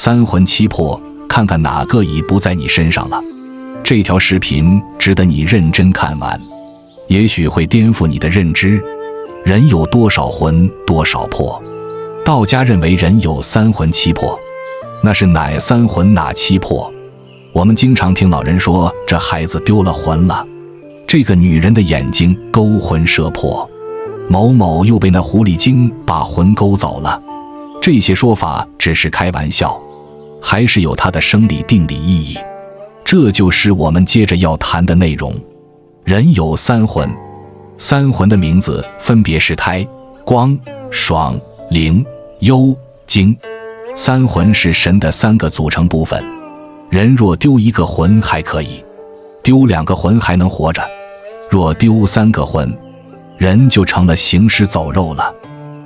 三魂七魄，看看哪个已不在你身上了。这条视频值得你认真看完，也许会颠覆你的认知。人有多少魂多少魄？道家认为人有三魂七魄，那是哪三魂哪七魄？我们经常听老人说这孩子丢了魂了，这个女人的眼睛勾魂摄魄，某某又被那狐狸精把魂勾走了。这些说法只是开玩笑，还是有它的生理定理意义。这就是我们接着要谈的内容。人有三魂，三魂的名字分别是胎、光、爽、灵、幽、精。三魂是神的三个组成部分。人若丢一个魂还可以，丢两个魂还能活着，若丢三个魂，人就成了行尸走肉了。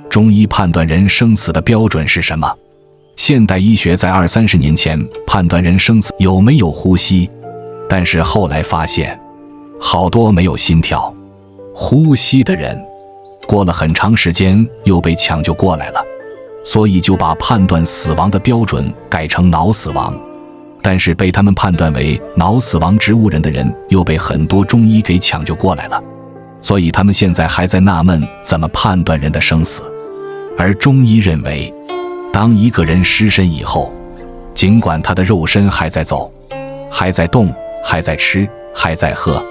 中医判断人生死的标准是什么？现代医学在20-30年前判断人生死有没有呼吸，但是后来发现好多没有心跳呼吸的人，过了很长时间又被抢救过来了，所以就把判断死亡的标准改成脑死亡。但是被他们判断为脑死亡植物人的人又被很多中医给抢救过来了，所以他们现在还在纳闷怎么判断人的生死。而中医认为，当一个人尸身以后，尽管他的肉身还在走，还在动，还在吃，还在喝，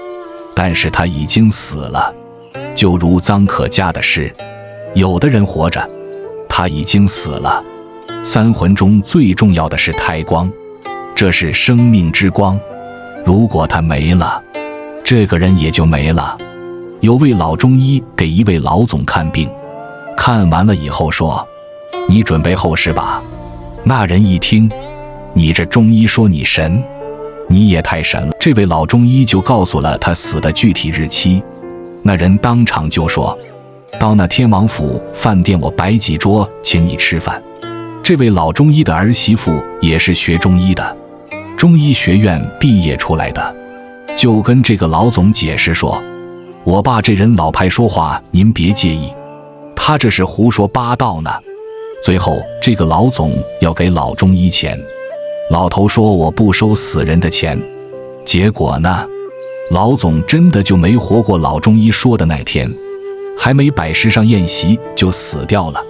但是他已经死了。就如臧可嘉的诗，有的人活着，他已经死了。三魂中最重要的是胎光，这是生命之光，如果他没了，这个人也就没了。有位老中医给一位老总看病，看完了以后说，你准备后事吧。那人一听，你这中医说你神，你也太神了。这位老中医就告诉了他死的具体日期。那人当场就说，到那天王府饭店我摆几桌请你吃饭。这位老中医的儿媳妇也是学中医的，中医学院毕业出来的，就跟这个老总解释说，我爸这人老派说话，您别介意，他这是胡说八道呢。最后这个老总要给老中医钱，老头说我不收死人的钱。结果呢，老总真的就没活过老中医说的那天，还没摆席上宴席就死掉了。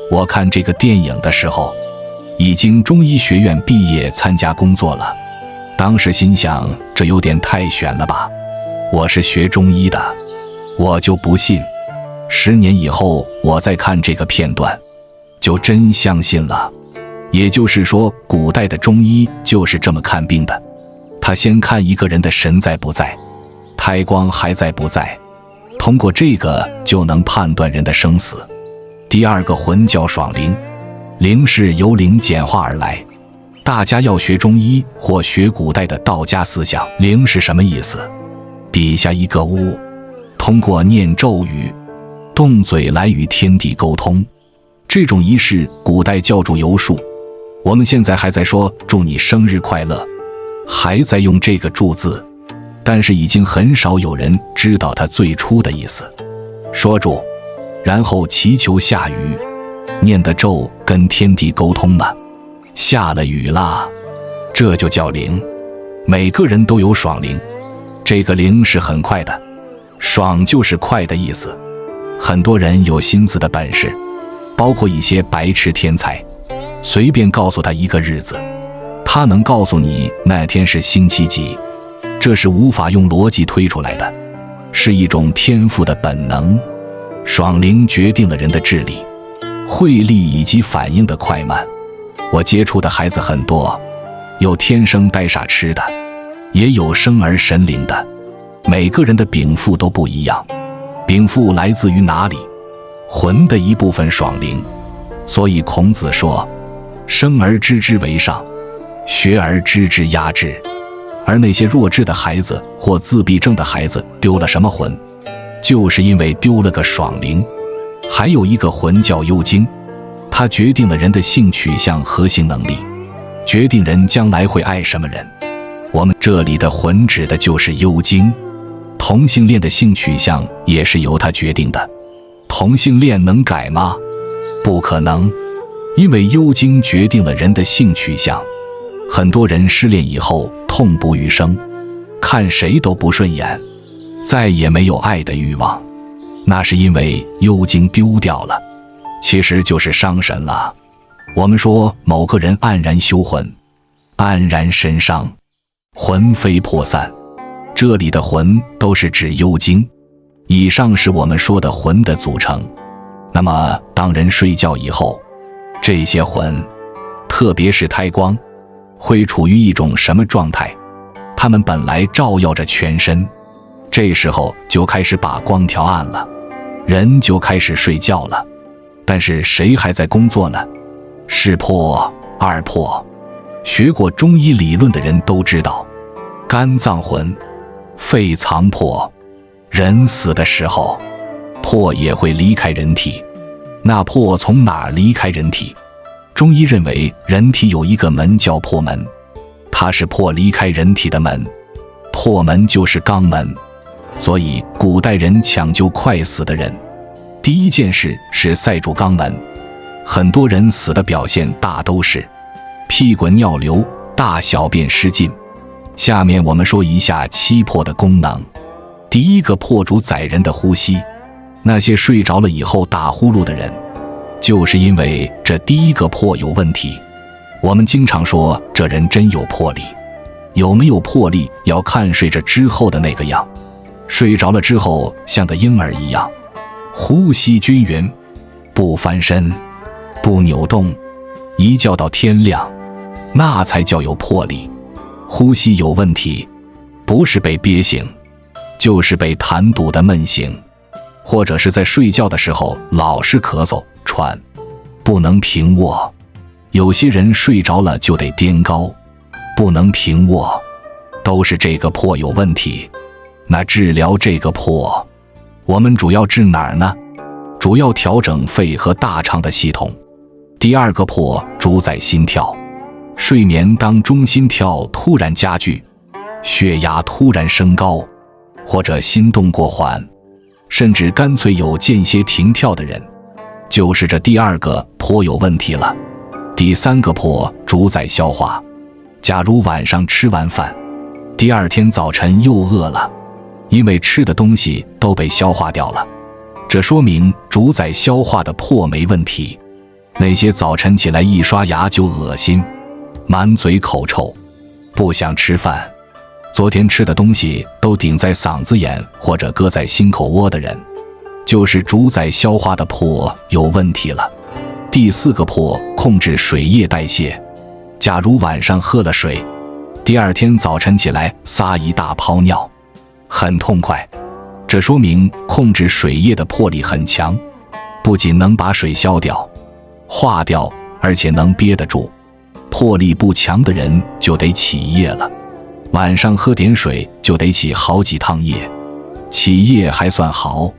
我看这个电影的时候，已经中医学院毕业参加工作了，当时心想这有点太悬了吧，我是学中医的，我就不信。10年以后我再看这个片段，就真相信了。也就是说，古代的中医就是这么看病的，他先看一个人的神在不在，胎光还在不在，通过这个就能判断人的生死。第二个魂叫爽灵，灵是由灵简化而来。大家要学中医或学古代的道家思想，灵是什么意思？底下一个屋，通过念咒语，动嘴来与天地沟通。这种仪式古代叫祝由术，我们现在还在说祝你生日快乐，还在用这个祝字，但是已经很少有人知道它最初的意思。说祝，然后祈求下雨，念的咒跟天地沟通了，下了雨啦，这就叫灵。每个人都有爽灵，这个灵是很快的，爽就是快的意思。很多人有心思的本事，包括一些白痴天才，随便告诉他一个日子，他能告诉你那天是星期几，这是无法用逻辑推出来的，是一种天赋的本能。爽灵决定了人的智力、慧力以及反应的快慢。我接触的孩子很多，有天生呆傻痴的，也有生而神灵的，每个人的禀赋都不一样。禀赋来自于哪里？魂的一部分爽灵。所以孔子说，生而知之为上，学而知之压之。而那些弱智的孩子或自闭症的孩子丢了什么魂？就是因为丢了个爽灵。还有一个魂叫幽精，它决定了人的性取向和性能力，决定人将来会爱什么人。我们这里的魂指的就是幽精。同性恋的性取向也是由它决定的。同性恋能改吗？不可能。因为幽经决定了人的性取向，很多人失恋以后痛不欲生，看谁都不顺眼，再也没有爱的欲望，那是因为幽经丢掉了，其实就是伤神了。我们说某个人黯然销魂，黯然神伤，魂飞魄散，这里的魂都是指幽经。以上是我们说的魂的组成。那么当人睡觉以后，这些魂，特别是胎光，会处于一种什么状态？它们本来照耀着全身，这时候就开始把光调暗了，人就开始睡觉了。但是谁还在工作呢？是魄、二魄。学过中医理论的人都知道，肝脏魂，肺藏魄，人死的时候，魄也会离开人体。那魄从哪儿离开人体？中医认为人体有一个门叫魄门，它是魄离开人体的门，魄门就是肛门。所以古代人抢救快死的人，第一件事是塞住肛门。很多人死的表现大都是屁滚尿流、大小便失禁。下面我们说一下七魄的功能。第一个魄主宰人的呼吸，那些睡着了以后打呼噜的人，就是因为这第一个魄有问题。我们经常说这人真有魄力，有没有魄力要看睡着之后的那个样。睡着了之后像个婴儿一样，呼吸均匀，不翻身，不扭动，一觉到天亮，那才叫有魄力。呼吸有问题，不是被憋醒，就是被痰堵得闷醒，或者是在睡觉的时候老是咳嗽喘，不能平卧。有些人睡着了就得颠高，不能平卧，都是这个魄有问题。那治疗这个魄，我们主要治哪儿呢？主要调整肺和大肠的系统。第二个魄主宰心跳，睡眠当中心跳突然加剧，血压突然升高，或者心动过缓，甚至干脆有间歇停跳的人，就是这第二个魄有问题了。第三个魄主宰消化，假如晚上吃完饭，第二天早晨又饿了，因为吃的东西都被消化掉了，这说明主宰消化的魄没问题。那些早晨起来一刷牙就恶心，满嘴口臭，不想吃饭，昨天吃的东西都顶在嗓子眼或者搁在心口窝的人，就是主宰消化的魄有问题了。第四个魄控制水液代谢，假如晚上喝了水，第二天早晨起来撒一大泡尿，很痛快，这说明控制水液的魄力很强，不仅能把水消掉、化掉，而且能憋得住。魄力不强的人就得起夜了，晚上喝点水就得起好几趟夜。起夜还算好，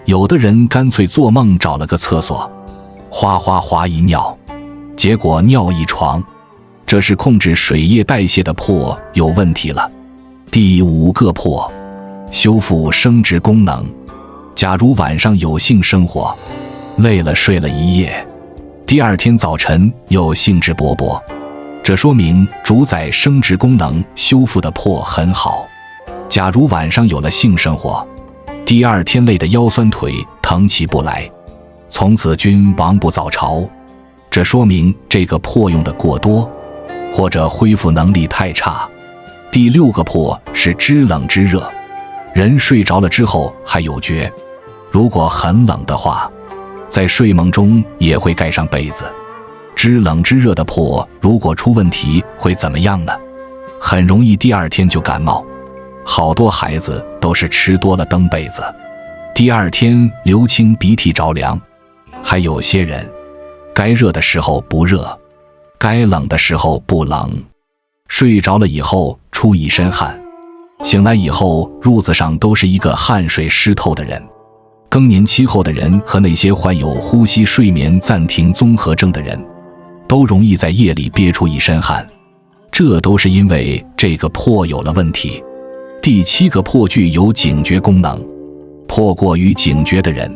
有的人干脆做梦找了个厕所，哗哗哗一尿，结果尿一床，这是控制水液代谢的魄有问题了。第五个魄，修复生殖功能。假如晚上有性生活，累了睡了一夜，第二天早晨又兴致勃勃，这说明主宰生殖功能修复的魄很好。假如晚上有了性生活，第二天累得腰酸腿疼起不来，从此君王不早朝，这说明这个魄用的过多，或者恢复能力太差。第六个魄是知冷知热，人睡着了之后还有觉，如果很冷的话，在睡梦中也会盖上被子。知冷知热的魄如果出问题会怎么样呢？很容易第二天就感冒，好多孩子都是吃多了蹬被子，第二天流清鼻涕着凉。还有些人该热的时候不热，该冷的时候不冷，睡着了以后出一身汗，醒来以后褥子上都是一个汗水湿透的人。更年期后的人和那些患有呼吸睡眠暂停综合症的人，都容易在夜里憋出一身汗，这都是因为这个魄有了问题。第七个魄具有警觉功能，魄过于警觉的人，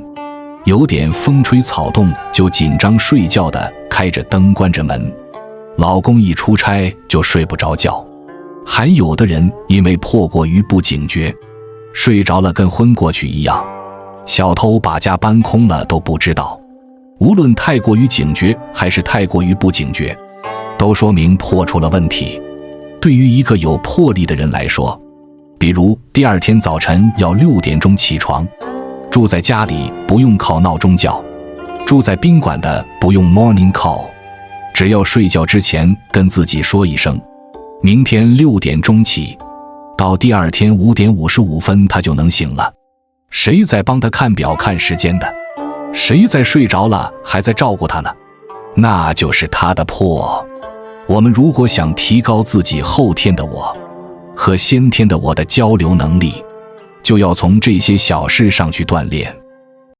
有点风吹草动就紧张睡觉的开着灯关着门，老公一出差就睡不着觉。还有的人因为迫过于不警觉，睡着了跟昏过去一样，小偷把家搬空了都不知道。无论太过于警觉还是太过于不警觉，都说明破出了问题。对于一个有魄力的人来说，比如第二天早晨要6点钟起床，住在家里不用靠闹钟叫，住在宾馆的不用 morning call， 只要睡觉之前跟自己说一声明天6点钟起，到第二天5点55分他就能醒了。谁在帮他看表看时间的？谁在睡着了还在照顾他呢？那就是他的魄。我们如果想提高自己后天的我和先天的我的交流能力，就要从这些小事上去锻炼。